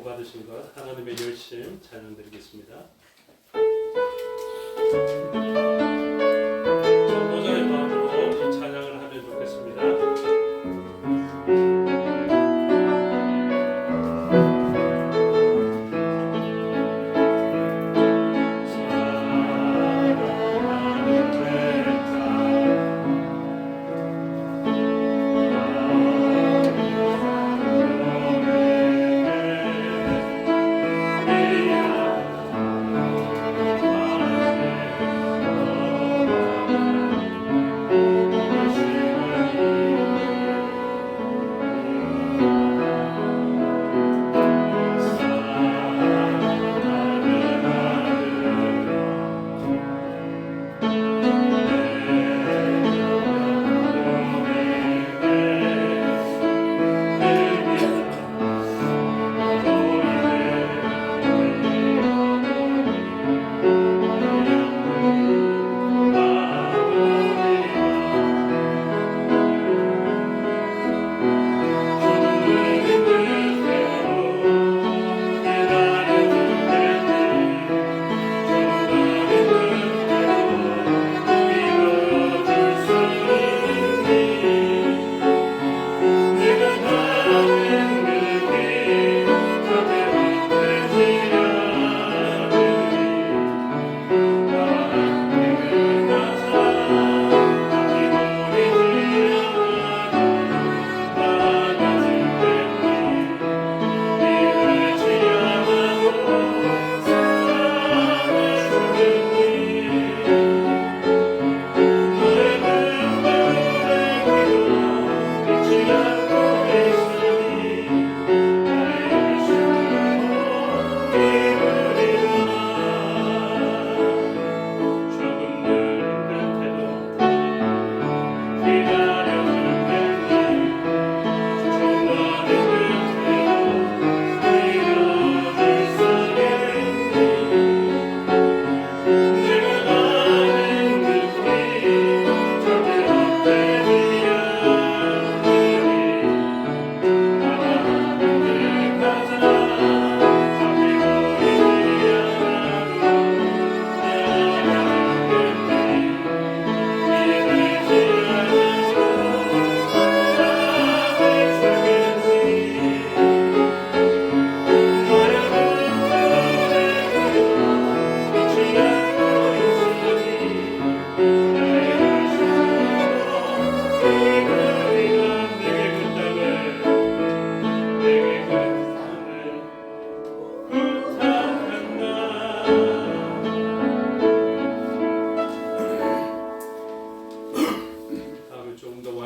받으신 것 하나님의 열심 찬양드리겠습니다. 전도자의 마음으로 이 찬양을 하면 좋겠습니다.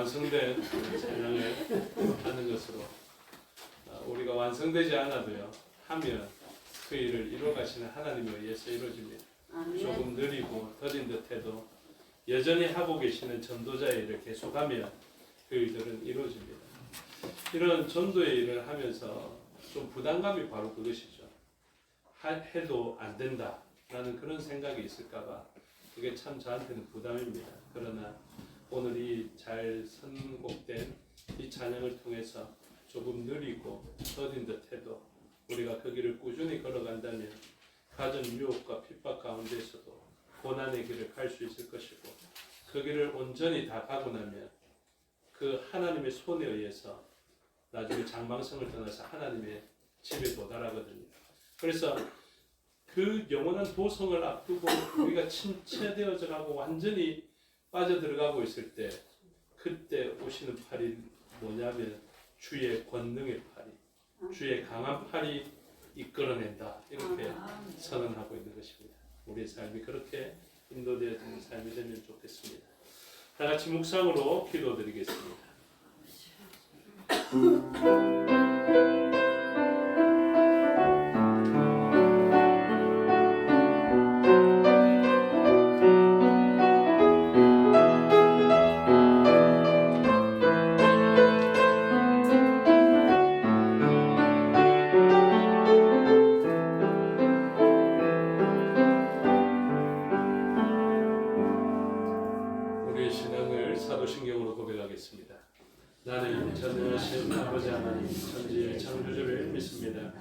완성된 찬양을 하는 것으로 우리가 완성되지 않아도요 하면 그 일을 이루어 가시는 하나님에 의해서 이루어집니다. 조금 느리고 더딘 듯해도 여전히 하고 계시는 전도자의 일을 계속하면 그 일들은 이루어집니다. 이런 전도의 일을 하면서 좀 부담감이 바로 그것이죠. 해도 안 된다라는 그런 생각이 있을까봐 그게 참 저한테는 부담입니다. 그러나 오늘 이 잘 선곡된 이 찬양을 통해서 조금 느리고 더딘 듯해도 우리가 그 길을 꾸준히 걸어간다면 가정 유혹과 핍박 가운데서도 고난의 길을 갈 수 있을 것이고 그 길을 온전히 다 가고 나면 그 하나님의 손에 의해서 나중에 장망성을 떠나서 하나님의 집에 도달하거든요. 그래서 그 영원한 도성을 앞두고 우리가 침체되어져 가고 완전히 빠져들어가고 있을 때 그때 오시는 팔이 뭐냐면 주의 권능의 팔이, 주의 강한 팔이 이끌어낸다, 이렇게 선언하고 있는 것입니다. 우리의 삶이 그렇게 인도되어지는 삶이 되면 좋겠습니다. 다 같이 묵상으로 기도드리겠습니다. 나는 전능하신 아버지 하나님 천지의 창조주를 믿습니다.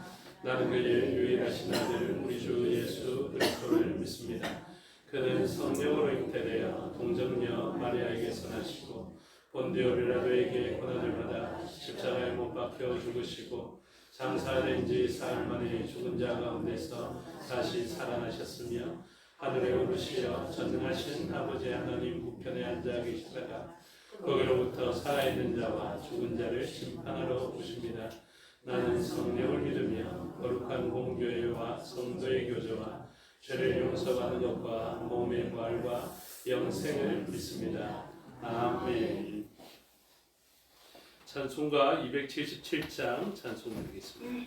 나는 그의 유일하신 아들 우리 주 예수 그리스도를 믿습니다. 그는 성령으로 잉태되어 동정녀 마리아에게서 나시고 본디오 빌라도에게 고난을 받아 십자가에 못 박혀 죽으시고 장사된 지 사흘 만에 죽은 자 가운데서 다시 살아나셨으며 하늘에 오르시어 전능하신 아버지 하나님 우편에 앉아 계시다가 거기로부터 살아있는 자와 죽은 자를 심판하러 오십니다. 나는 성령을 믿으며 거룩한 공교회와 성도의 교제와 죄를 용서받는 것과 몸의 부활과 영생을 믿습니다. 아멘. 찬송가 277장 찬송 드리겠습니다.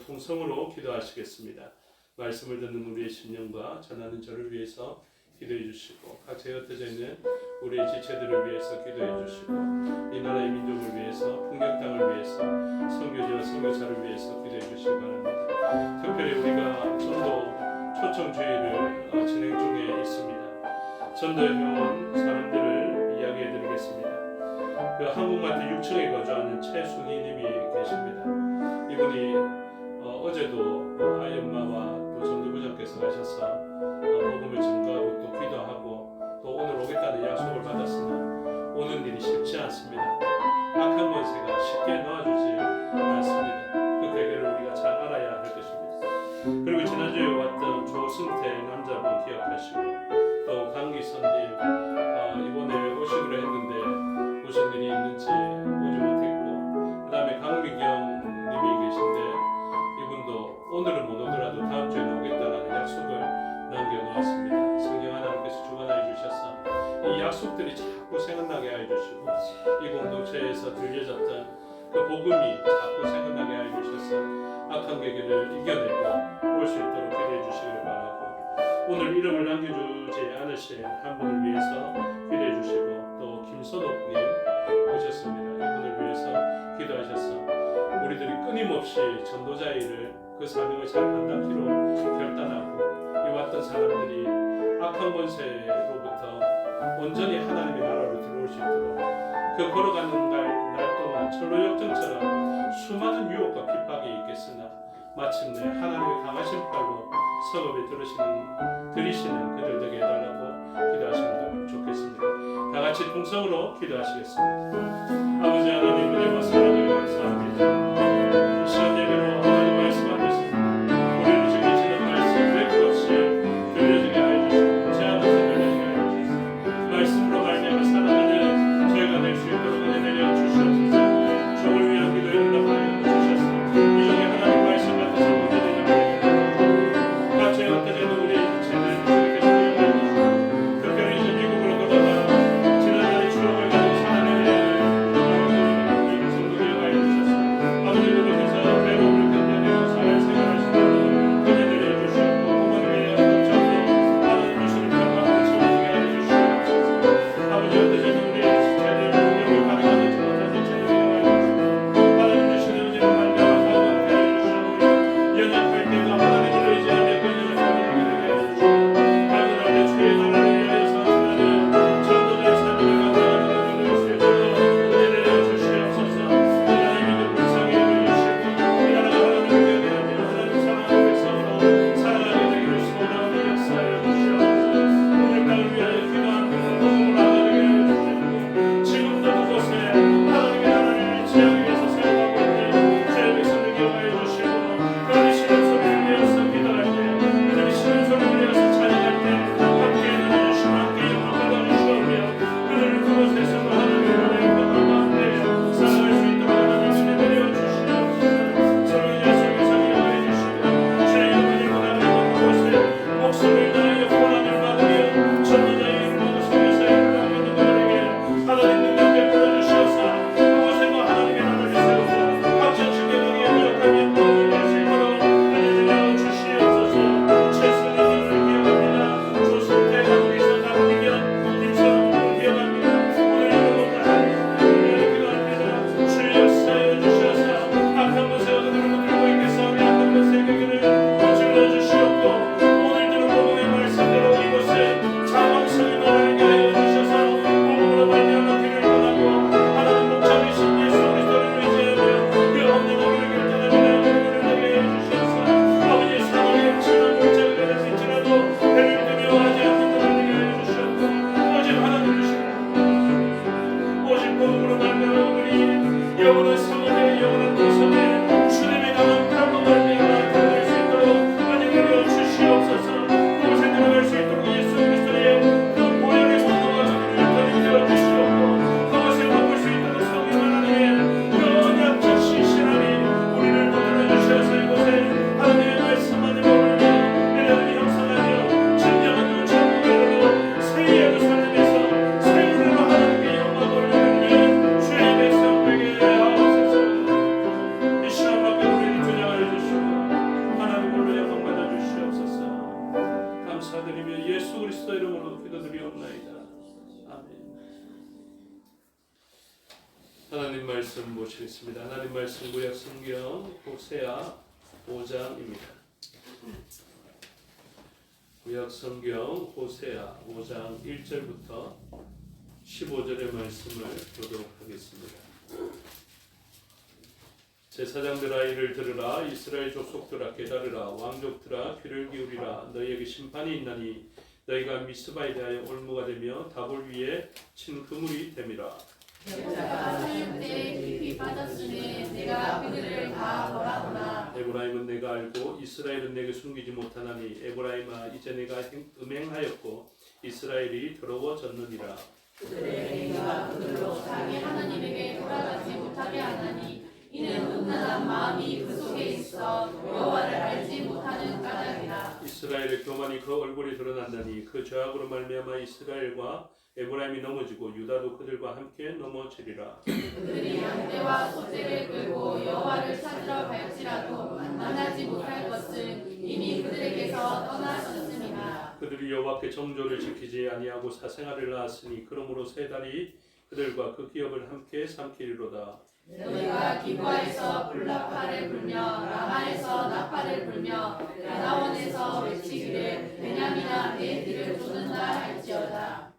통성으로 기도하시겠습니다. 말씀을 듣는 우리의 심령과 전하는 저를 위해서 기도해 주시고 각처에 흩어져 있는 우리의 지체들을 위해서 기도해 주시고 이 나라의 민족을 위해서 풍경땅을 위해서 선교지와 선교사를 위해서 기도해 주시기 바랍니다. 특별히 우리가 전도 초청주의를 진행 중에 있습니다. 전도해온 사람들을 이야기해 드리겠습니다. 그 한국마트 6층에 거주하는 최순희 님이 계십니다. 이분이 어제도 아이 엄마와 또 전도부장께서 가셔서 복음을 전가하고 또 기도하고 또 오늘 오겠다는 약속을 받았으나 오는 일이 쉽지 않습니다. 악한 권세가 쉽게 놓아주지 않습니다. 그 괴계를 우리가 잘 알아야 할 것입니다. 그리고 지난주에 왔던 조승태 남자분 기억하시고 또 강기선님 이번에 오시기로 했는데 무슨 일이 있는지 오지 못했고 그 다음에 강미경 님이 계신데 이분도 오늘은 못 오더라도 다음 주에는 오겠다라는 약속을 남겨놓았습니다. 성령 하나님께서 주관하여 주셔서 이 약속들이 자꾸 생각나게 하여 주시고 이 공동체에서 들려졌던 그 복음이 자꾸 생각나게 하여 주셔서 악한 계기를 이겨내고 올 수 있도록 기도해 주시기를 바라고 오늘 이름을 남겨주지 않으신 한 분을 위해서 기도해 주시고 또 김선옥님 오셨습니다. 이분을 위해서 기도해 없이 전도자의 일을 그 사명을 잘 감당키로 결단하고 이왔던 사람들이 악한 권세로부터 온전히 하나님의 나라로 들어올 수 있도록 그 걸어가는 날 동안 철로 역정처럼 수많은 유혹과 핍박이 있겠으나 마침내 하나님의 강하신 팔로 성읍에 들이시는 그들 되게 해달라고 기도하시면 좋겠습니다. 다 같이 통성으로 기도하시겠습니다. 아버지 하나님 은혜와 사랑을 감사합니다. 이 시간 예배로 하나님 말씀하셨습니다. 우리를 지키시는 말씀 맥 없이 들려주게 하여 주시고 제 안에서 들려주게 하여 주시고 말씀으로 말미암아 살아가는 저희가 될 수 있도록 은혜 내려 주시옵소서. 저를 위한 기도에 응답하여 주셨습니다. 이 중에 하나님 말씀 같아서 문제 되는 것입니다. 각자의 어떤 우리 지체는 그렇게 주님을 특별히 이 미국으로 걸어가 지난날의 추억을 가지고 살아내는 성도되어 가여 주셨습니다. 아버지 그곳에서 외로움을 견뎌내고 살 생활할 수 있도록 은혜 내려 주시옵고 부모님의 걱정도 하나님 주시는 평강을 채워주게 하여 주시옵소서. 아버지 어떠셔도 우리 지체들 능력을 발휘하는 전도자 지체를 위하여 주시옵소서. 하나님 주시는 은혜로 말미암아 가운데 하여 주시옵고 연약할 때가 하나님을 의지하며 그녀를 살아가게 하여 주시옵고 가문할 때 주의 나라를 위하여서 하나님 전도자의 삶을 감당하는 은혜를 주시옵소서. 은혜 내려 주시옵소서. 이 나라의 믿음 불쌍히 여겨주시고 이 나라가 하나님을 경외하며 하나님 사랑하는 백성으로 살아가게 되기를 소원하며 역사하여 주시옵소서. 오늘 땅을 위하여 기도하는 모금을 나누게 하여 주시옵고 지금도 그곳에 하나님의 나라를 지향하기 위해서 세워가고 있는 주의 백성들 기억하여 주시고 그들이 쉬는 소리를 내어서 기도할 때 그들이 쉬는 소리를 내어서 찬양할 때 함께 나눠주시고 함께 영광 받아주시오며 그들을 그곳에서도 하나님의 나라의 평강 가운데 살아갈 수 있도록 하나님 은혜 내려 주시옵소서. 서로 약속의 상의하여 주시고 주의 이름을 들고 나가는 그곳에 목숨을 다하여 구원함을 받으며 전도자의 이름으로 성교사의 이름으로 있는 그들에게 하나님 능력 베풀어 주시옵사 그곳에도 하나님의 나라를 세우고 각자 주의 명예에 부족한 영광을 이룰 수 있도록 은혜 주여 주시옵소서. 최승희님을 기억합니다. 조승태 강기서 강기견 김선웅을 기억합니다. 오늘 이름으로 하나님을 기도합니다. 주의 역사하여 주시옵사 악한 것에 그들을 물들고 있겠사오니 악한 것에 그들을 무찔러 주시옵고 오늘들은 복음의 말씀대로 이곳에 자망성이 나라게 하여 주셔서 복음으로 말미암아 길을 떠나고 하나님 목자이신 예수 그리스도를 의지하며 그 험난한 길을 결단합니다. 그들을 되게 하여 주시옵사 아버지의 사랑의 엄청난 목자가 될지라도 배를 두려워하지 않는 그들을 되게 하여 주시옵고 오직 하나님 주시옵고 오직 복음으로 말미암아 우리 영원한 성원에 영원한 동성에 주님의 강한 팔로 말미암아 들어갈 수 있도록 은혜 내려 주시옵소서. 그곳에 들어갈 수 있도록 예수 그리스도의 그 보혈의 원로가 그들을 인도하여 주시옵고 그곳에 머물 수 있도록 성령 하나님의 그 언약적 신실함이 우리를 붙들어 주셔서 이곳에 하나님의 말씀만을 머물며 하나님을 형성하며 진정한 눈창으로 새의 그 삶에서 새 은혜로 하나님께 영광 돌리는 주의 백성 되게 하옵소서. 이 시간 밖에 우리를 주장하여 주시고 하나님 홀로 영광 받아 주시옵소서. 감사드리며 예수 그리스도 이름으로 기도드리옵나이다. 아멘. 하나님 말씀 보시겠습니다. 하나님 말씀 구약 성경 호세아 5장입니다. 구약 성경 호세아 5장 1절부터 15절의 말씀을 보도록 하겠습니다. 제사장들아 이를 들으라 이스라엘 족속들아 깨달으라 왕족들아 귀를 기울이라 너희에게 심판이 있나니 너희가 미스바에 대하여 올무가 되며 다볼 위에 친 그물이 됨이라. 여자가 사육대에 깊이 빠졌으니 내가 그들을 다 벌하노라. 에브라임은 내가 알고 이스라엘은 내게 숨기지 못하나니 에브라임아 이제 내가 음행하였고 이스라엘이 더러워졌느니라. 그들의 행위가 그들로 자기 하나님에게 돌아가지 못하게 하나니 이는 음란한 마음이 그 속에 있어 여호와를 알지 못하는 까닭이라. 이스라엘의 교만이 그 얼굴이 드러난다니 그 죄악으로 말미암아 이스라엘과 에브라임이 넘어지고 유다도 그들과 함께 넘어지리라. 그들이 양떼와 소떼를 끌고 여호와를 찾으러 갈지라도 만나지 못할 것은 이미 그들에게서 떠나셨음이라. 그들이 여호와께 정조를 지키지 아니하고 사생아를 낳았으니 그러므로 세 달이 그들과 그 기업을 함께 삼키리로다. 너희가 기브아에서 불나팔을 불며 라마에서 나팔을 불며 야나원에서 외치기를 베냐민아 내 뒤를 쫓는다 할지어다.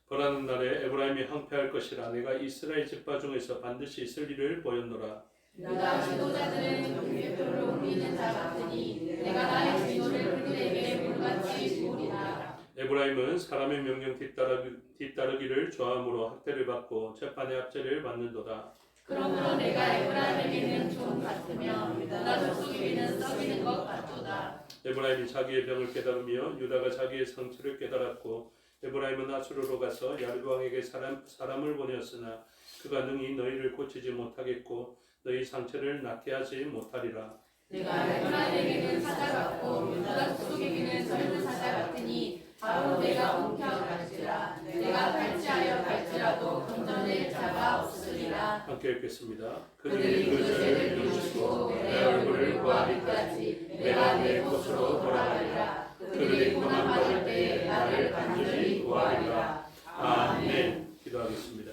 벌하는 날에 에브라임이 항폐할 것이라. 내가 이스라엘 집파 중에서 반드시 있을 일을 보였노라. 유다 지도자들은 경계표를 옮기는 자 같으니 내가 나의 진노를 그들에게 물같이 부으리라. 에브라임은 사람의 명령 뒤따르기를 좋아하므로 학대를 받고 재판의 압제를 받는도다. 그러므로 내가 에브라임에게는 종 같으며 유다 족속에게는 썩이는 것 같도다. 에브라임이 자기의 병을 깨달으며 유다가 자기의 상처를 깨달았고 에브라임은 아수르로 가서 야르드 왕에게 사람을 보내었으나 그가 능히 너희를 고치지 못하겠고 너희 상처를 낫게 하지 못하리라. 내가 에브라임에게는 사자 같고 유다 족속에게는 젊은 사자 같으니 바로 내가 엉켜갈지라. 내가 발치하여 갈지라도 건져낼 자가 없으리라. 함께 읽겠습니다. 그들이 그 죄를 비추고 내 얼굴을 보아비까지 내가 내 곳으로 돌아가리라. 그들이 고난받을 때에 나를 간절히 구하리라. 아멘. 기도하겠습니다.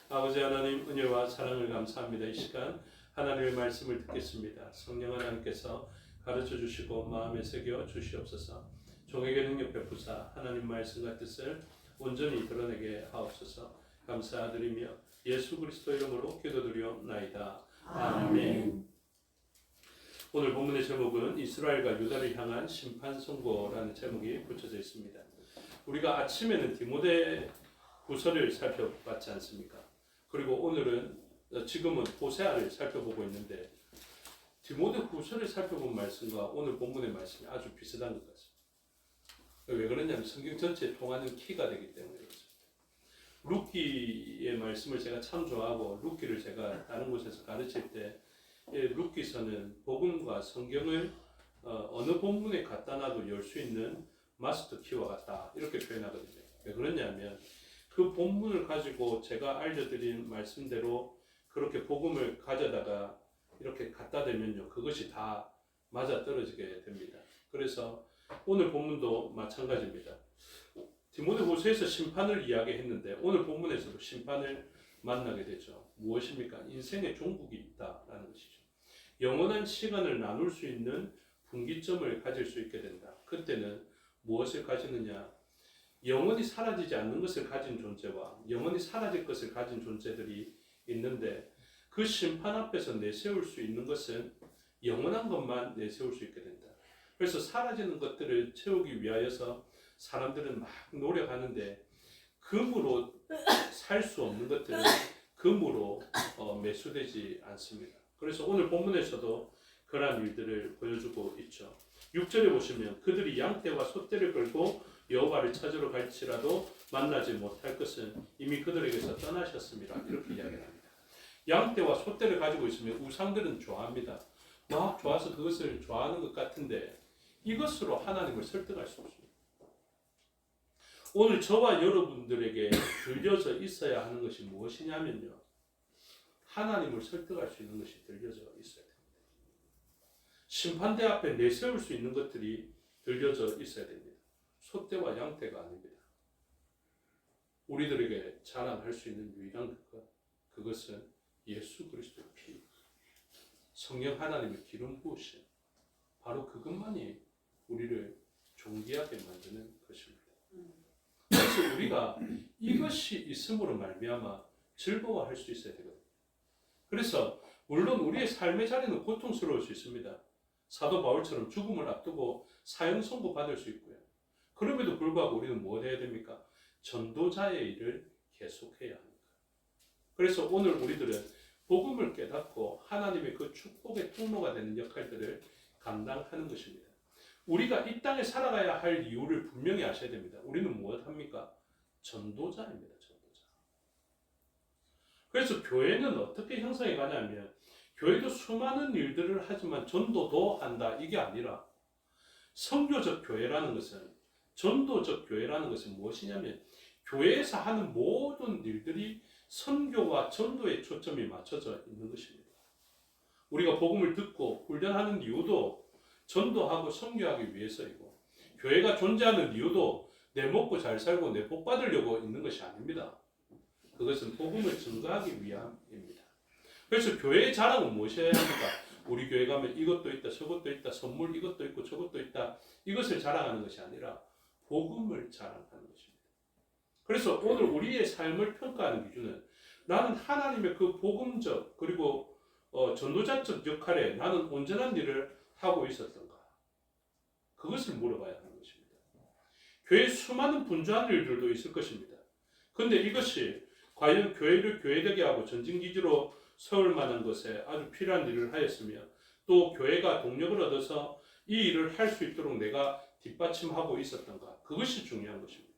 아버지 하나님 은혜와 사랑을 감사합니다. 이 시간 하나님의 말씀을 듣겠습니다. 성령 하나님께서 가르쳐 주시고 마음에 새겨 주시옵소서. 종에게 능력 베푸사 하나님 말씀과 뜻을 온전히 드러내게 하옵소서. 감사드리며 예수 그리스도 이름으로 기도드리옵나이다. 아멘. 오늘 본문의 제목은 이스라엘과 유다를 향한 심판 선고라는 제목이 붙여져 있습니다. 우리가 아침에는 디모데 후서를 살펴봤지 않습니까? 그리고 오늘은 지금은 호세아를 살펴보고 있는데 디모데 후서를 살펴본 말씀과 오늘 본문의 말씀이 아주 비슷한 것 같습니다. 왜 그러냐면 성경 전체에 통하는 키가 되기 때문에 그렇습니다. 룻기의 말씀을 제가 참 좋아하고 룻기를 제가 다른 곳에서 가르칠 때 룻기서는 복음과 성경을 어느 본문에 갖다 놔도 열 수 있는 마스터 키와 같다 이렇게 표현하거든요. 왜 그러냐면 그 본문을 가지고 제가 알려드린 말씀대로 그렇게 복음을 가져다가 이렇게 갖다 대면요 그것이 다 맞아떨어지게 됩니다. 그래서 오늘 본문도 마찬가지입니다. 디모데후서에서 심판을 이야기했는데 오늘 본문에서도 심판을 만나게 되죠. 무엇입니까? 인생의 종국이 있다라는 것이죠. 영원한 시간을 나눌 수 있는 분기점을 가질 수 있게 된다. 그때는 무엇을 가지느냐? 영원히 사라지지 않는 것을 가진 존재와 영원히 사라질 것을 가진 존재들이 있는데 그 심판 앞에서 내세울 수 있는 것은 영원한 것만 내세울 수 있게 된다. 그래서 사라지는 것들을 채우기 위하여서 사람들은 막 노력하는데 금으로 살 수 없는 것들은 금으로 매수되지 않습니다. 그래서 오늘 본문에서도 그러한 일들을 보여주고 있죠. 6절에 보시면 그들이 양떼와 소떼를 끌고 여호와를 찾으러 갈지라도 만나지 못할 것은 이미 그들에게서 떠나셨습니다. 이렇게 이야기합니다. 양떼와 소떼를 가지고 있으면 우상들은 좋아합니다. 막 좋아서 그것을 좋아하는 것 같은데 이것으로 하나님을 설득할 수 없습니다. 오늘 저와 여러분들에게 들려져 있어야 하는 것이 무엇이냐면요. 하나님을 설득할 수 있는 것이 들려져 있어야 됩니다. 심판대 앞에 내세울 수 있는 것들이 들려져 있어야 됩니다. 소떼와 양떼가 아닙니다. 우리들에게 자랑할 수 있는 유일한 그것은 예수 그리스도의 피, 성령 하나님의 기름 부으심, 바로 그것만이 우리를 존귀하게 만드는 것입니다. 그래서 우리가 이것이 있음으로 말미암아 즐거워할 수 있어야 되거든요. 그래서 물론 우리의 삶의 자리는 고통스러울 수 있습니다. 사도 바울처럼 죽음을 앞두고 사형 선고 받을 수 있고요. 그럼에도 불구하고 우리는 뭘 해야 됩니까? 전도자의 일을 계속해야 합니다. 그래서 오늘 우리들은 복음을 깨닫고 하나님의 그 축복의 통로가 되는 역할들을 감당하는 것입니다. 우리가 이 땅에 살아가야 할 이유를 분명히 아셔야 됩니다. 우리는 무엇 합니까? 전도자입니다. 전도자. 그래서 교회는 어떻게 형성해 가냐면 교회도 수많은 일들을 하지만 전도도 한다. 이게 아니라 선교적 교회라는 것은 전도적 교회라는 것은 무엇이냐면 교회에서 하는 모든 일들이 선교와 전도에 초점이 맞춰져 있는 것입니다. 우리가 복음을 듣고 훈련하는 이유도 전도하고 선교하기 위해서이고 교회가 존재하는 이유도 내 먹고 잘 살고 내 복 받으려고 있는 것이 아닙니다. 그것은 복음을 증거하기 위함입니다. 그래서 교회의 자랑은 무엇이어야 합니까? 우리 교회 가면 이것도 있다, 저것도 있다, 선물 이것도 있고 저것도 있다. 이것을 자랑하는 것이 아니라 복음을 자랑하는 것입니다. 그래서 오늘 우리의 삶을 평가하는 기준은 나는 하나님의 그 복음적 그리고 전도자적 역할에 나는 온전한 일을 하고 있었던가? 그것을 물어봐야 하는 것입니다. 교회에 수많은 분주한 일들도 있을 것입니다. 그런데 이것이 과연 교회를 교회되게 하고 전진기지로 세울 만한 것에 아주 필요한 일을 하였으며 또 교회가 동력을 얻어서 이 일을 할 수 있도록 내가 뒷받침하고 있었던가? 그것이 중요한 것입니다.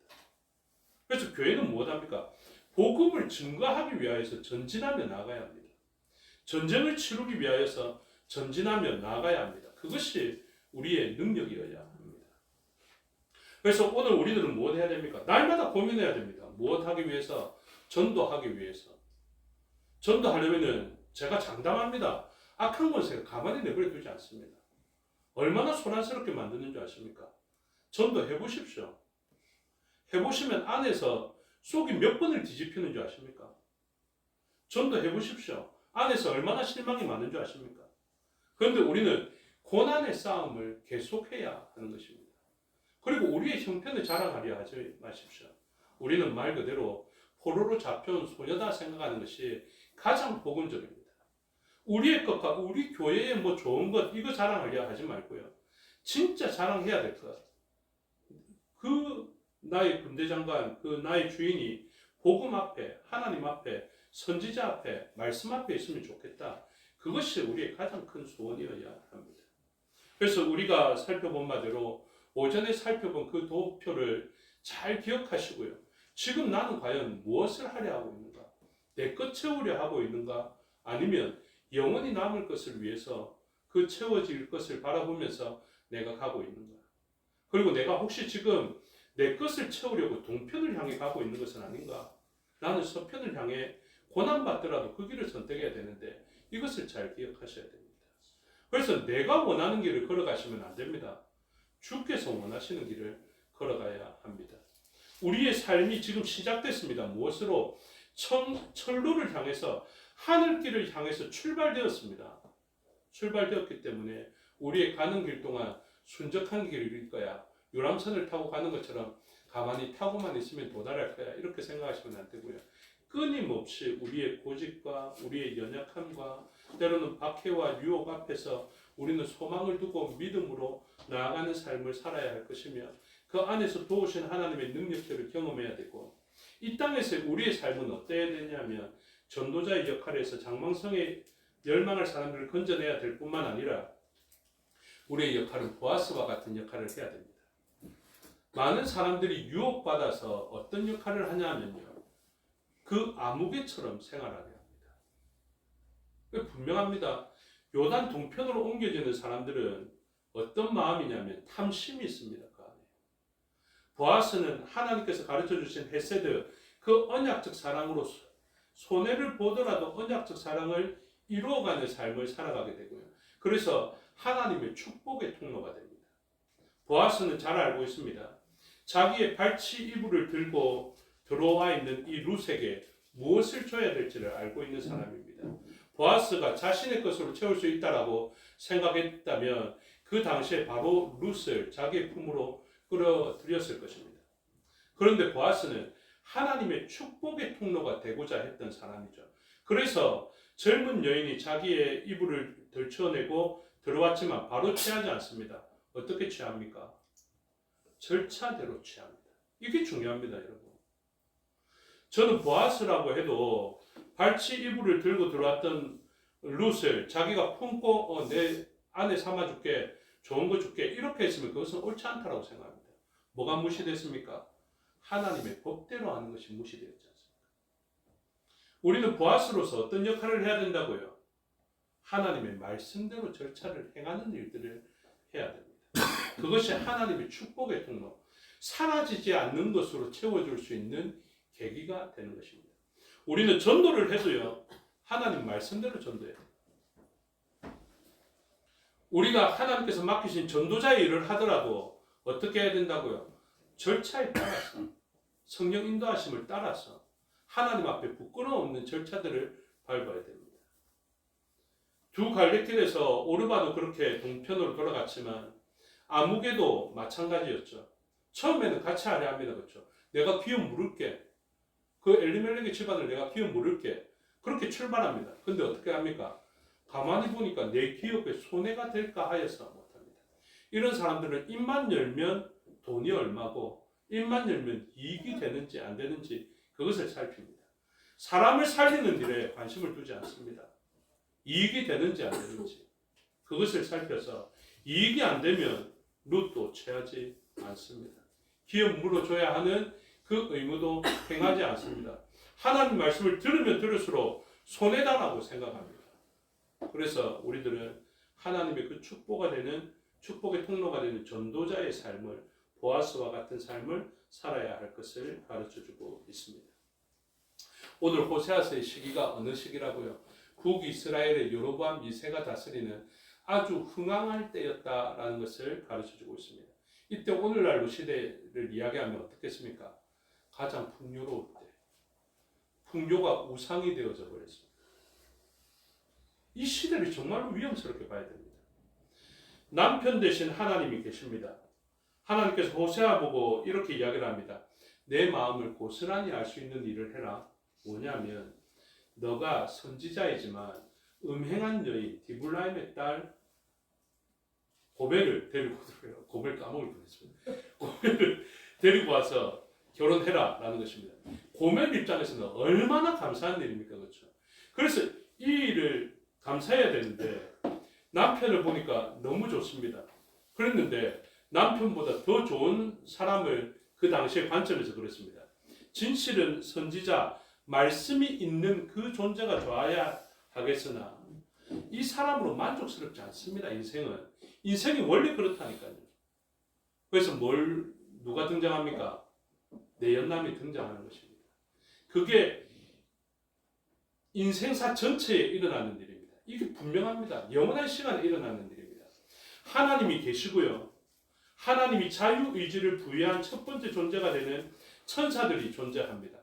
그래서 교회는 무엇합니까? 복음을 증거하기 위하여서 전진하며 나아가야 합니다. 전쟁을 치르기 위하여서 전진하며 나아가야 합니다. 그것이 우리의 능력이어야 합니다. 그래서 오늘 우리들은 무엇 해야 됩니까? 날마다 고민해야 됩니다. 무엇 하기 위해서? 전도하기 위해서. 전도하려면은 제가 장담합니다. 악한 권세가 가만히 내버려 두지 않습니다. 얼마나 소란스럽게 만드는 줄 아십니까? 전도해 보십시오. 해보시면 안에서 속이 몇 번을 뒤집히는 줄 아십니까? 전도해 보십시오. 안에서 얼마나 실망이 많은 줄 아십니까? 그런데 우리는 고난의 싸움을 계속해야 하는 것입니다. 그리고 우리의 형편을 자랑하려 하지 마십시오. 우리는 말 그대로 포로로 잡혀온 소녀다 생각하는 것이 가장 복음적입니다. 우리의 것과 우리 교회의 뭐 좋은 것 이거 자랑하려 하지 말고요. 진짜 자랑해야 될 것. 그 나의 군대장관, 그 나의 주인이 복음 앞에, 하나님 앞에, 선지자 앞에, 말씀 앞에 있으면 좋겠다. 그것이 우리의 가장 큰 소원이어야 합니다. 그래서 우리가 살펴본 바대로 오전에 살펴본 그 도표를 잘 기억하시고요. 지금 나는 과연 무엇을 하려 하고 있는가? 내 것 채우려 하고 있는가? 아니면 영원히 남을 것을 위해서 그 채워질 것을 바라보면서 내가 가고 있는가? 그리고 내가 혹시 지금 내 것을 채우려고 동편을 향해 가고 있는 것은 아닌가? 나는 서편을 향해 고난받더라도 그 길을 선택해야 되는데 이것을 잘 기억하셔야 됩니다. 그래서 내가 원하는 길을 걸어가시면 안 됩니다. 주께서 원하시는 길을 걸어가야 합니다. 우리의 삶이 지금 시작됐습니다. 무엇으로? 천루를 향해서 하늘길을 향해서 출발되었습니다. 출발되었기 때문에 우리의 가는 길 동안 순적한 길일 거야. 유람선을 타고 가는 것처럼 가만히 타고만 있으면 도달할 거야. 이렇게 생각하시면 안 되고요. 끊임없이 우리의 고집과 우리의 연약함과 때로는 박해와 유혹 앞에서 우리는 소망을 두고 믿음으로 나아가는 삶을 살아야 할 것이며 그 안에서 도우신 하나님의 능력들을 경험해야 되고 이 땅에서 우리의 삶은 어때야 되냐면 전도자의 역할에서 장망성에 멸망할 사람들을 건져내야 될 뿐만 아니라 우리의 역할은 보아스와 같은 역할을 해야 됩니다. 많은 사람들이 유혹받아서 어떤 역할을 하냐면요. 그 아무개처럼 생활하려 합니다. 분명합니다. 요단 동편으로 옮겨지는 사람들은 어떤 마음이냐면 탐심이 있습니다. 그 안에. 보아스는 하나님께서 가르쳐 주신 헤세드 그 언약적 사랑으로 손해를 보더라도 언약적 사랑을 이루어가는 삶을 살아가게 되고요. 그래서 하나님의 축복의 통로가 됩니다. 보아스는 잘 알고 있습니다. 자기의 발치 이불을 들고 들어와 있는 이 룻에게 무엇을 줘야 될지를 알고 있는 사람입니다. 보아스가 자신의 것으로 채울 수 있다라고 생각했다면 그 당시에 바로 룻을 자기의 품으로 끌어들였을 것입니다. 그런데 보아스는 하나님의 축복의 통로가 되고자 했던 사람이죠. 그래서 젊은 여인이 자기의 이불을 들춰내고 들어왔지만 바로 취하지 않습니다. 어떻게 취합니까? 절차대로 취합니다. 이게 중요합니다, 여러분. 저는 보아스라고 해도 발치 이불을 들고 들어왔던 룻을 자기가 품고 내 아내 삼아줄게, 좋은 거 줄게 이렇게 했으면 그것은 옳지 않다고 생각합니다. 뭐가 무시됐습니까? 하나님의 법대로 하는 것이 무시되었지 않습니까? 우리는 보아스로서 어떤 역할을 해야 된다고요? 하나님의 말씀대로 절차를 행하는 일들을 해야 됩니다. 그것이 하나님의 축복의 통로, 사라지지 않는 것으로 채워줄 수 있는 계기가 되는 것입니다. 우리는 전도를 해도요, 하나님 말씀대로 전도해요. 우리가 하나님께서 맡기신 전도자의 일을 하더라도 어떻게 해야 된다고요? 절차에 따라서, 성령 인도하심을 따라서 하나님 앞에 부끄러움 없는 절차들을 밟아야 됩니다. 두 갈래길에서 오르바도 그렇게 동편으로 돌아갔지만 아무개도 마찬가지였죠. 처음에는 같이 하려 합니다. 그렇죠? 내가 기어 물을게. 그 엘리멜렉의 집안을 내가 기어 물을게. 그렇게 출발합니다. 근데 어떻게 합니까? 가만히 보니까 내 기업에 손해가 될까 하여서 못합니다. 이런 사람들은 입만 열면 돈이 얼마고 입만 열면 이익이 되는지 안 되는지 그것을 살핍니다. 사람을 살리는 일에 관심을 두지 않습니다. 이익이 되는지 안 되는지 그것을 살펴서 이익이 안 되면 룻도 취하지 않습니다. 기업 물어줘야 하는 그 의무도 행하지 않습니다. 하나님 말씀을 들으면 들을수록 손해다라고 생각합니다. 그래서 우리들은 하나님의 그 축복의 통로가 되는 전도자의 삶을 보아스와 같은 삶을 살아야 할 것을 가르쳐주고 있습니다. 오늘 호세아서의 시기가 어느 시기라고요? 북이스라엘의 여로보암 2세가 다스리는 아주 흥황할 때였다라는 것을 가르쳐주고 있습니다. 이때 오늘날로 시대를 이야기하면 어떻겠습니까? 가장 풍요로울 때. 풍요가 우상이 되어져 버렸습니다. 이 시대를 정말로 위험스럽게 봐야 됩니다. 남편 대신 하나님이 계십니다. 하나님께서 호세아 보고 이렇게 이야기를 합니다. 내 마음을 고스란히 알 수 있는 일을 해라. 뭐냐면 너가 선지자이지만 음행한 여인 디블라임의 딸 고멜을 데리고 들어요. 고멜 까먹을 뻔했습니다. 고멜을 데리고 와서 결혼해라 라는 것입니다. 고멜 입장에서는 얼마나 감사한 일입니까? 그렇죠? 그래서 이 일을 감사해야 되는데 남편을 보니까 너무 좋습니다. 그랬는데 남편보다 더 좋은 사람을 그 당시의 관점에서 그랬습니다. 진실은 선지자, 말씀이 있는 그 존재가 좋아야 하겠으나 이 사람으로 만족스럽지 않습니다. 인생이 원래 그렇다니까요. 그래서 누가 등장합니까? 내 연남이 등장하는 것입니다. 그게 인생사 전체에 일어나는 일입니다. 이게 분명합니다. 영원한 시간에 일어나는 일입니다. 하나님이 계시고요. 하나님이 자유의지를 부여한 첫 번째 존재가 되는 천사들이 존재합니다.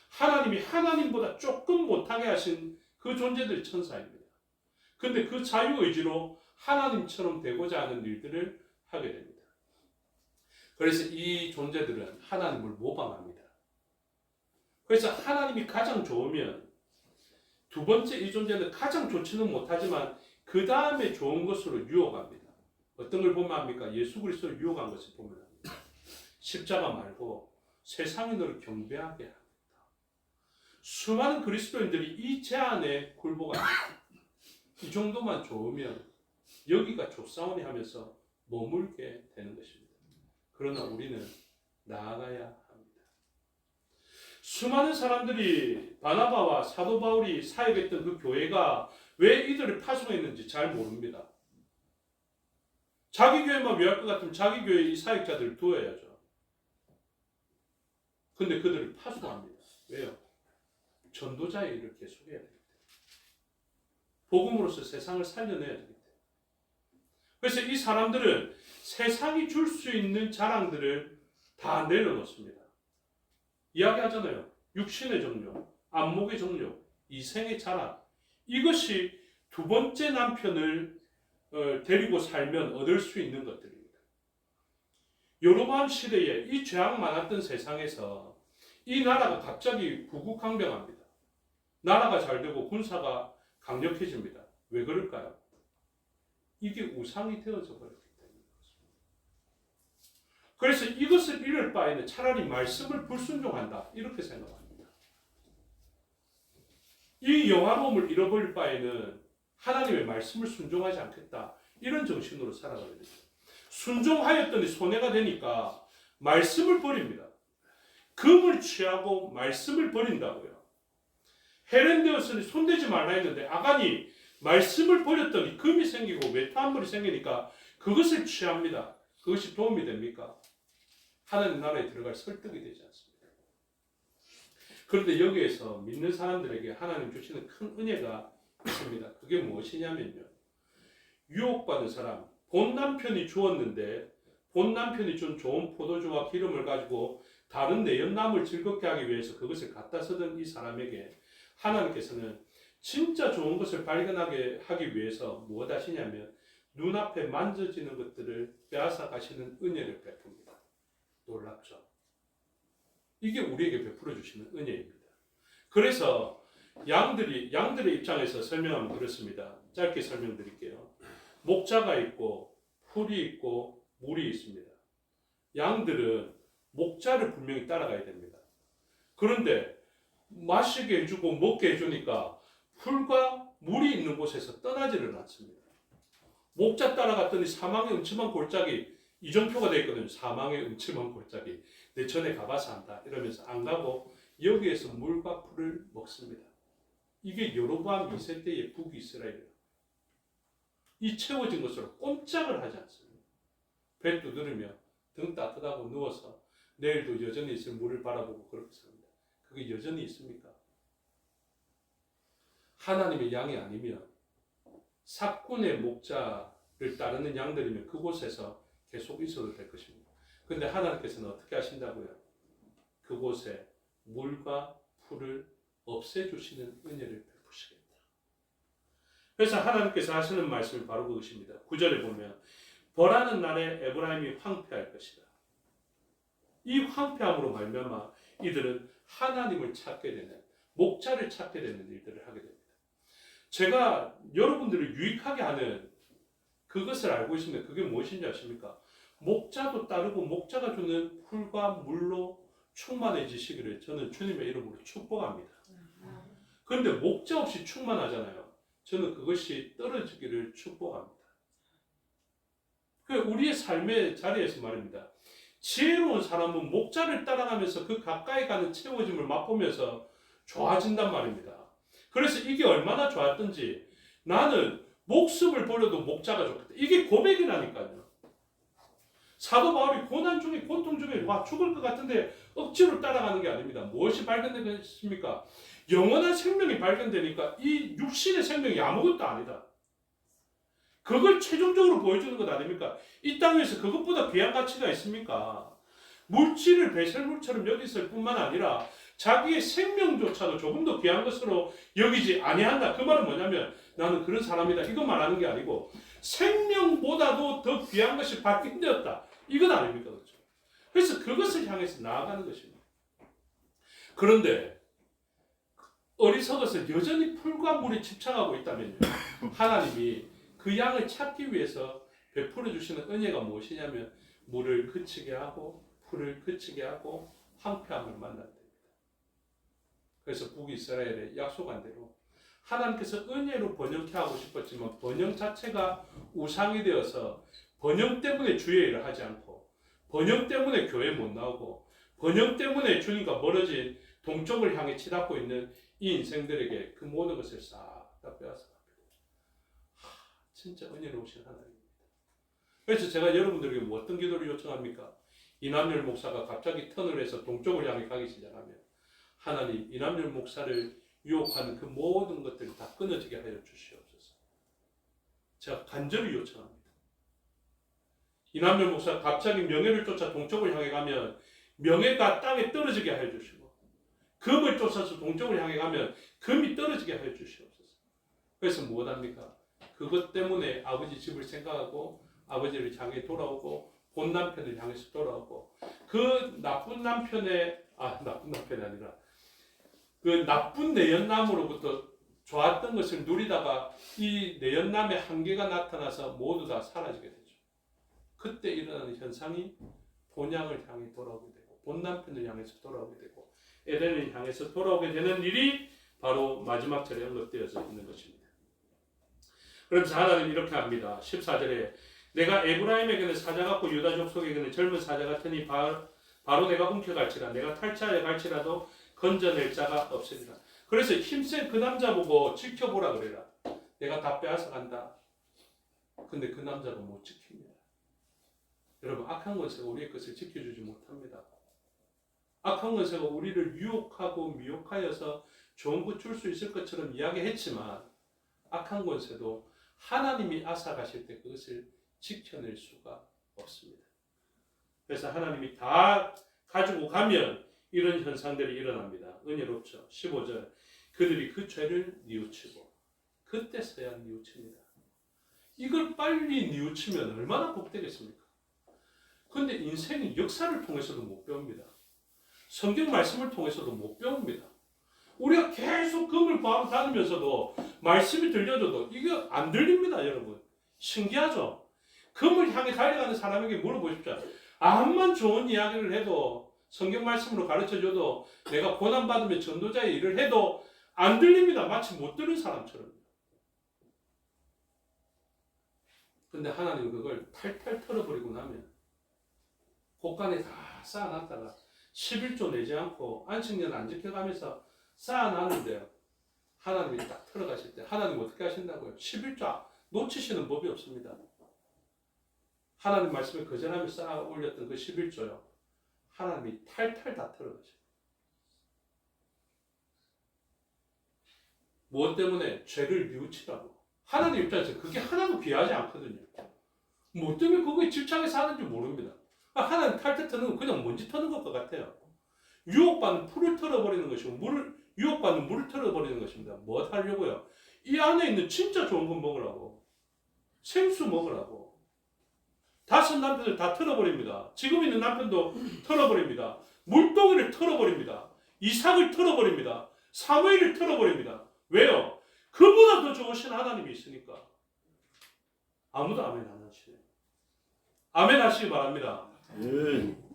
하나님이 하나님보다 조금 못하게 하신 그 존재들이 천사입니다. 근데 그 자유의지로 하나님처럼 되고자 하는 일들을 하게 됩니다. 그래서 이 존재들은 하나님을 모방합니다. 그래서 하나님이 가장 좋으면 두 번째 이 존재는 가장 좋지는 못하지만 그 다음에 좋은 것으로 유혹합니다. 어떤 걸 보면 합니까? 예수 그리스도를 유혹한 것을 보면 합니다. 십자가 말고 세상이 너를 경배하게 합니다. 수많은 그리스도인들이 이 제안에 굴복합니다. 이 정도만 좋으면 여기가 좋사오니 하면서 머물게 되는 것입니다. 그러나 우리는 나아가야 합니다. 수많은 사람들이 바나바와 사도 바울이 사역했던 그 교회가 왜 이들을 파송했는지 잘 모릅니다. 자기 교회만 위할 것 같으면 자기 교회 이 사역자들을 두어야죠. 근데 그들을 파송합니다. 왜요? 전도자의 일을 계속해야 됩니다. 복음으로서 세상을 살려내야 됩니다. 그래서 이 사람들은 세상이 줄 수 있는 자랑들을 다 내려놓습니다. 이야기하잖아요. 육신의 정욕, 안목의 정욕, 이생의 자랑. 이것이 두 번째 남편을 데리고 살면 얻을 수 있는 것들입니다. 여로보암 시대에 이 죄악 많았던 세상에서 이 나라가 갑자기 부국강병합니다. 나라가 잘 되고 군사가 강력해집니다. 왜 그럴까요? 이게 우상이 되어져 버렸기 때문입니다. 그래서 이것을 잃을 바에는 차라리 말씀을 불순종한다. 이렇게 생각합니다. 이 영화로움을 잃어버릴 바에는 하나님의 말씀을 순종하지 않겠다. 이런 정신으로 살아가야 됩니다. 순종하였더니 손해가 되니까 말씀을 버립니다. 금을 취하고 말씀을 버린다고요. 헤렌되었으니 손대지 말라 했는데 아간이 말씀을 버렸더니 금이 생기고 메타한물이 생기니까 그것을 취합니다. 그것이 도움이 됩니까? 하나님 나라에 들어갈 설득이 되지 않습니다. 그런데 여기에서 믿는 사람들에게 하나님 주시는 큰 은혜가 있습니다. 그게 무엇이냐면요. 유혹받은 사람, 본 남편이 주었는데 본 남편이 준 좋은 포도주와 기름을 가지고 다른 내연남을 즐겁게 하기 위해서 그것을 갖다 쓰던 이 사람에게 하나님께서는 진짜 좋은 것을 발견하게 하기 위해서 무엇 하시냐면 눈앞에 만져지는 것들을 빼앗아 가시는 은혜를 베풉니다. 놀랍죠? 이게 우리에게 베풀어 주시는 은혜입니다. 그래서 양들의 입장에서 설명하면 그렇습니다. 짧게 설명드릴게요. 목자가 있고 풀이 있고 물이 있습니다. 양들은 목자를 분명히 따라가야 됩니다. 그런데 마시게 해주고 먹게 해주니까 풀과 물이 있는 곳에서 떠나지를 않습니다. 목자 따라갔더니 사망의 음침한 골짜기, 이정표가 되어 있거든요. 사망의 음침한 골짜기, 내 전에 가봐서 한다 이러면서 안 가고 여기에서 물과 풀을 먹습니다. 이게 여로보암 2세 때의 북이스라엘이에요. 이 채워진 것으로 꼼짝을 하지 않습니다. 배 두드리며 등 따뜻하고 누워서 내일도 여전히 있을 물을 바라보고 그렇게 삽니다. 그게 여전히 있습니까? 하나님의 양이 아니면 삭군의 목자를 따르는 양들이면 그곳에서 계속 있어도 될 것입니다. 그런데 하나님께서는 어떻게 하신다고요? 그곳에 물과 풀을 없애주시는 은혜를 베푸시겠다. 그래서 하나님께서 하시는 말씀이 바로 그것입니다. 9절에 보면 벌하는 날에 에브라임이 황폐할 것이다. 이 황폐함으로 말미암아 이들은 하나님을 찾게 되는, 목자를 찾게 되는 일들을 하게 됩니다. 제가 여러분들을 유익하게 하는 그것을 알고 있습니다. 그게 무엇인지 아십니까? 목자도 따르고 목자가 주는 풀과 물로 충만해지시기를 저는 주님의 이름으로 축복합니다. 그런데 목자 없이 충만하잖아요. 저는 그것이 떨어지기를 축복합니다. 우리의 삶의 자리에서 말입니다. 지혜로운 사람은 목자를 따라가면서 그 가까이 가는 채워짐을 맛보면서 좋아진단 말입니다. 그래서 이게 얼마나 좋았던지 나는 목숨을 버려도 목자가 좋겠다. 이게 고백이라니까요. 사도 바울이 고난 중에 고통 중에 와 죽을 것 같은데 억지로 따라가는 게 아닙니다. 무엇이 발견되겠습니까? 영원한 생명이 발견되니까 이 육신의 생명이 아무것도 아니다. 그걸 최종적으로 보여주는 것 아닙니까? 이 땅에서 그것보다 귀한 가치가 있습니까? 물질을 배설물처럼 여기 있을 뿐만 아니라 자기의 생명조차도 조금 더 귀한 것으로 여기지 아니한다. 그 말은 뭐냐면 나는 그런 사람이다. 이거 말하는 게 아니고 생명보다도 더 귀한 것이 발견되었다. 이건 아닙니까? 그렇죠? 그래서 그것을 향해서 나아가는 것입니다. 그런데 어리석어서 여전히 풀과 물에 집착하고 있다면요. 하나님이 그 양을 찾기 위해서 베풀어 주시는 은혜가 무엇이냐면 물을 그치게 하고 풀을 그치게 하고 황폐함을 만나게 됩니다. 그래서 북이스라엘에 약속한 대로 하나님께서 은혜로 번영케 하고 싶었지만 번영 자체가 우상이 되어서 번영 때문에 주의 일을 하지 않고 번영 때문에 교회 못 나오고 번영 때문에 주님과 멀어진 동쪽을 향해 치닫고 있는 이 인생들에게 그 모든 것을 싹 다 빼앗아 갑니다. 진짜 은혜로우신 하나님입니다. 그래서 제가 여러분들에게 뭐 어떤 기도를 요청합니까? 이남열 목사가 갑자기 턴을 해서 동쪽을 향해 가기 시작하면 하나님 이남열 목사를 유혹하는 그 모든 것들이 다 끊어지게 하여 주시옵소서. 제가 간절히 요청합니다. 이남열 목사 갑자기 명예를 쫓아 동쪽을 향해 가면 명예가 땅에 떨어지게 하여 주시고 금을 쫓아서 동쪽을 향해 가면 금이 떨어지게 하여 주시옵소서. 그래서 무엇합니까? 그것 때문에 아버지 집을 생각하고 아버지를 향해 돌아오고 본 남편을 향해서 돌아오고 그 나쁜 남편이 아니라 그 나쁜 내연남으로부터 좋았던 것을 누리다가 이 내연남의 한계가 나타나서 모두 다 사라지게 되죠. 그때 일어나는 현상이 본향을 향해 돌아오게 되고 본 남편을 향해서 돌아오게 되고 에덴을 향해서 돌아오게 되는 일이 바로 마지막 절에 언급되어져 있는 것입니다. 그러면서 하나님 이렇게 합니다. 14절에 내가 에브라임에게는 사자 같고 유다 족속에게는 젊은 사자 같으니 바로 내가 움켜갈지라 내가 탈취하여 갈지라도 건져낼 자가 없으리라. 그래서 힘센 그 남자 보고 지켜보라 그래라. 내가 다 빼앗아 간다. 근데 그 남자가 못 지킵니다. 여러분 악한 권세가 우리의 것을 지켜주지 못합니다. 악한 권세가 우리를 유혹하고 미혹하여서 좋은 것 줄 수 있을 것처럼 이야기했지만 악한 권세도 하나님이 앗아가실 때 그것을 지켜낼 수가 없습니다. 그래서 하나님이 다 가지고 가면 이런 현상들이 일어납니다. 은혜롭죠. 15절 그들이 그 죄를 뉘우치고 그때서야 뉘우칩니다. 이걸 빨리 뉘우치면 얼마나 복되겠습니까? 그런데 인생은 역사를 통해서도 못 배웁니다. 성경 말씀을 통해서도 못 배웁니다. 우리가 계속 금을 구하러 다니면서도 말씀이 들려줘도 이게 안 들립니다, 여러분. 신기하죠? 금을 향해 달려가는 사람에게 물어보십시오. 암만 좋은 이야기를 해도 성경 말씀으로 가르쳐줘도 내가 고난받으며 전도자의 일을 해도 안 들립니다. 마치 못 들은 사람처럼. 근데 하나님은 그걸 탈탈 털어버리고 나면 곳간에 다 쌓아놨다가 11조 내지 않고 안식년 안 지켜가면서 쌓아놨는데요. 하나님이 딱 털어가실 때 하나님 어떻게 하신다고요? 11조 놓치시는 법이 없습니다. 하나님 말씀에 거절하며 쌓아 올렸던 그 11조요. 하나님이 탈탈 다 털어가셔요. 무엇 때문에? 죄를 뉘우치라고. 하나님 입장에서 그게 하나도 귀하지 않거든요. 뭐 때문에 그거에 집착해서 하는지 모릅니다. 하나님 탈탈 터는 건 그냥 먼지 터는 것 같아요. 유혹받는 풀을 털어버리는 것이고 유혹받는 물을 털어버리는 것입니다. 뭐 하려고요? 이 안에 있는 진짜 좋은 거 먹으라고. 생수 먹으라고. 5 남편을 다 털어버립니다. 지금 있는 남편도 털어버립니다. 물동이를 털어버립니다. 이삭을 털어버립니다. 사무엘을 털어버립니다. 왜요? 그보다 더 좋으신 하나님이 있으니까. 아무도 아멘 안 하시네요. 아멘 하시기 바랍니다.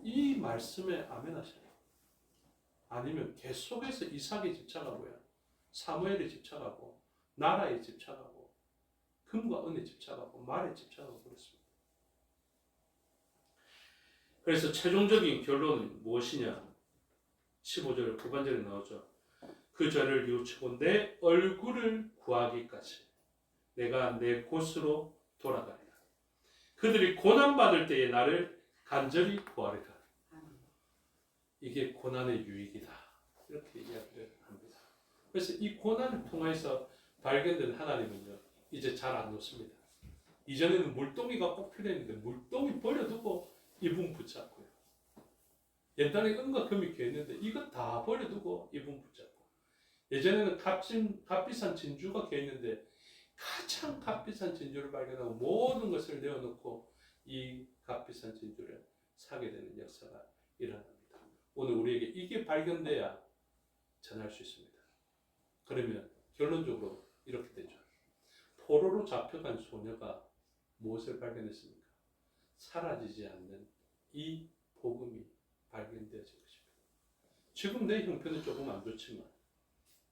이 말씀에 아멘 하셔요. 아니면 계속해서 이삭에 집착하고요. 사무엘에 집착하고 나라에 집착하고 금과 은에 집착하고 말에 집착하고 그렇습니다. 그래서 최종적인 결론은 무엇이냐? 15절 후반절에 나오죠. 그 죄를 뉘우치고 내 얼굴을 구하기까지 내가 내 곳으로 돌아가리라. 그들이 고난받을 때에 나를 간절히 구하리라. 이게 고난의 유익이다. 이렇게 이야기를 합니다. 그래서 이 고난을 통해서 발견된 하나님은요, 이제 잘 안 놓습니다. 이전에는 물동이가 꼭 필요했는데 물동이 버려두고 이분 붙잡고요. 옛날에 은과 금이 껴있는데 이거 다 버려두고 이분 붙잡고, 예전에는 값비싼 진주가 껴있는데 가장 값비싼 진주를 발견하고 모든 것을 내어놓고 이 값비싼 진주를 사게 되는 역사가 일어납니다. 오늘 우리에게 이게 발견돼야 전할 수 있습니다. 그러면 결론적으로 이렇게 되죠. 포로로 잡혀간 소녀가 무엇을 발견했습니까? 사라지지 않는 이 복음이 발견되어진 것입니다. 지금 내 형편은 조금 안 좋지만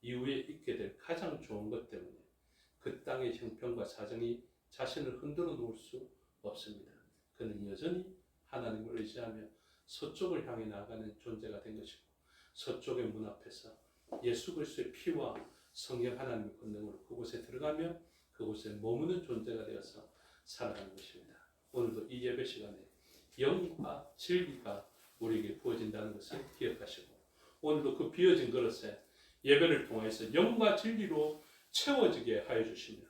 이후에 있게 될 가장 좋은 것 때문에 그 땅의 형편과 사정이 자신을 흔들어 놓을 수 없습니다. 그는 여전히 하나님을 의지하며 서쪽을 향해 나아가는 존재가 된 것이고, 서쪽의 문 앞에서 예수 그리스도의 피와 성령 하나님의 권능으로 그곳에 들어가며 그곳에 머무는 존재가 되어서 살아가는 것입니다. 오늘도 이 예배 시간에 영과 진리가 우리에게 부어진다는 것을 기억하시고, 오늘도 그 비어진 그릇에 예배를 통해서 영과 진리로 채워지게 하여 주시며,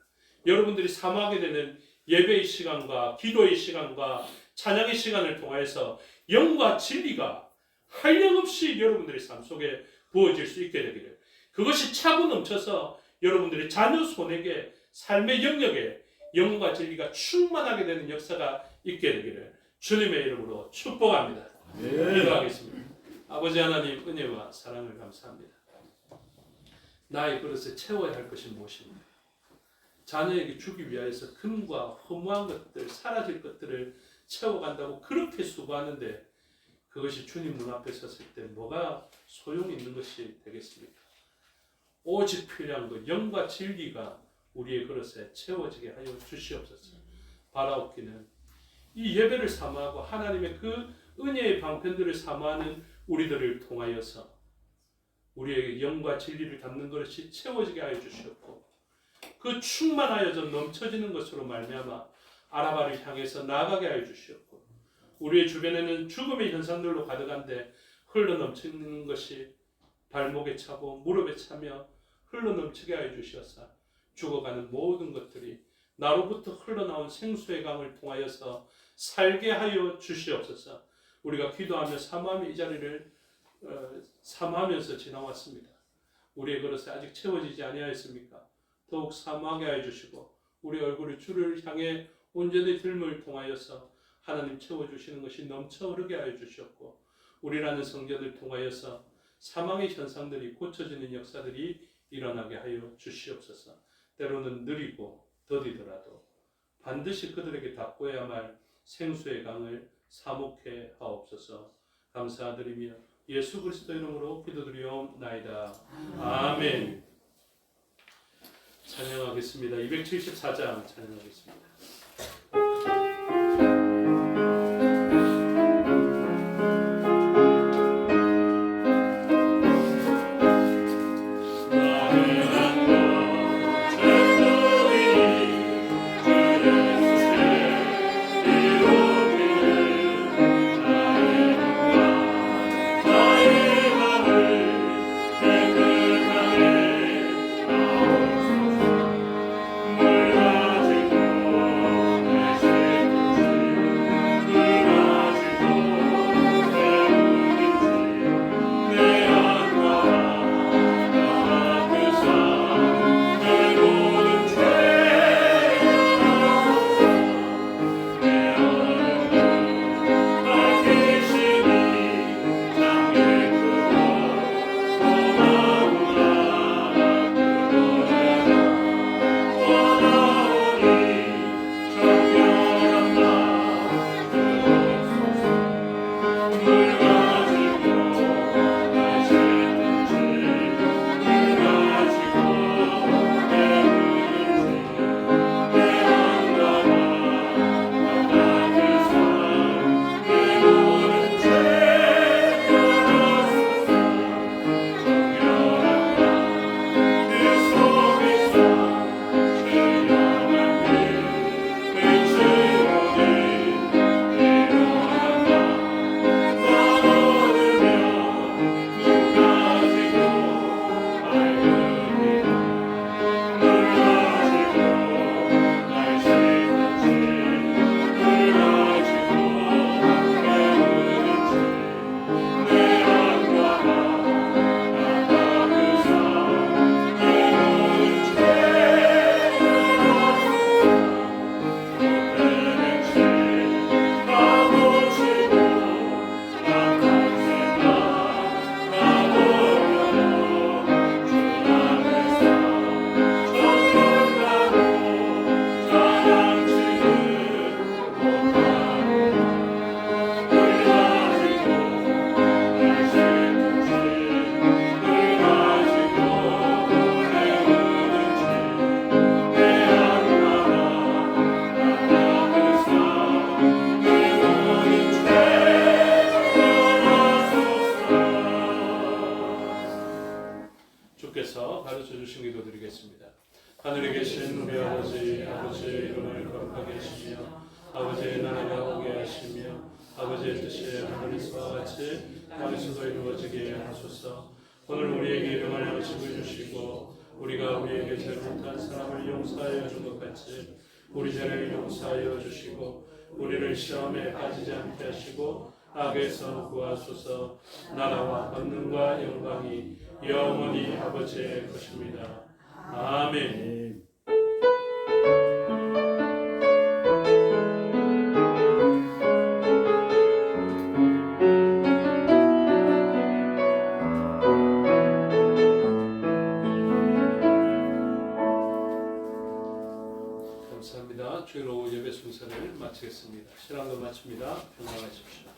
여러분들이 사모하게 되는 예배의 시간과 기도의 시간과 찬양의 시간을 통해서 영과 진리가 한량없이 여러분들의 삶 속에 부어질 수 있게 되기를, 그것이 차고 넘쳐서 여러분들의 자녀 손에게 삶의 영역에 영과 진리가 충만하게 되는 역사가 있게 되기를 주님의 이름으로 축복합니다. 기도하겠습니다. 아버지 하나님, 은혜와 사랑을 감사합니다. 나의 그릇에 채워야 할 것이 무엇입니까? 자녀에게 주기 위하여서 금과 허무한 것들, 사라질 것들을 채워간다고 그렇게 수고하는데 그것이 주님 문 앞에 섰을 때 뭐가 소용이 있는 것이 되겠습니까? 오직 필요한 것, 영과 진리가 우리의 그릇에 채워지게 하여 주시옵소서. 바라옵기는 이 예배를 사모하고 하나님의 그 은혜의 방편들을 사모하는 우리들을 통하여서 우리에게 영과 진리를 담는 것이 채워지게 하여 주시옵고, 그 충만하여져 넘쳐지는 것으로 말미암아 아라바를 향해서 나아가게 하여 주시옵고, 우리의 주변에는 죽음의 현상들로 가득한데 흘러넘치는 것이 발목에 차고 무릎에 차며 흘러넘치게 하여 주시옵사 죽어가는 모든 것들이 나로부터 흘러나온 생수의 강을 통하여서 살게 하여 주시옵소서. 우리가 기도하며 사모하며 이 자리를 사모하면서 지나왔습니다. 우리의 그릇이 아직 채워지지 아니하였습니까? 더욱 사모하게 하여 주시고 우리 얼굴을 주를 향해 온전히 들음을 통하여서 하나님 채워주시는 것이 넘쳐 흐르게 하여 주셨고 우리라는 성전을 통하여서 사망의 현상들이 고쳐지는 역사들이 일어나게 하여 주시옵소서. 때로는 느리고 더디더라도 반드시 그들에게 닦고야만 할 생수의 강을 사목해 하옵소서. 감사드리며 예수 그리스도 이름으로 기도드리옵나이다. 아멘. 찬양하겠습니다. 274장 찬양하겠습니다. 주께서 가르쳐 주신 기도 드리겠습니다. 하늘에 계신 우리 아버지의 이름을 거룩하게 하시며 아버지의 나라가 오게 하시며 아버지의 뜻이 하늘에서와 같이 땅에서도 이루어지게 하소서. 오늘 우리에게 일용할 양식을 주시고 우리가 우리에게 잘못한 사람을 용서하여 준 것 같이 우리 죄를 용서하여 주시고 우리를 시험에 빠지지 않게 하시고 악에서 구하소서. 나라와 권능과 영광이 영원히 아버지의 것입니다. 아멘. 감사합니다. 주일 오후 예배 순서를 마치겠습니다. 신앙도 마칩니다. 평안하십시오.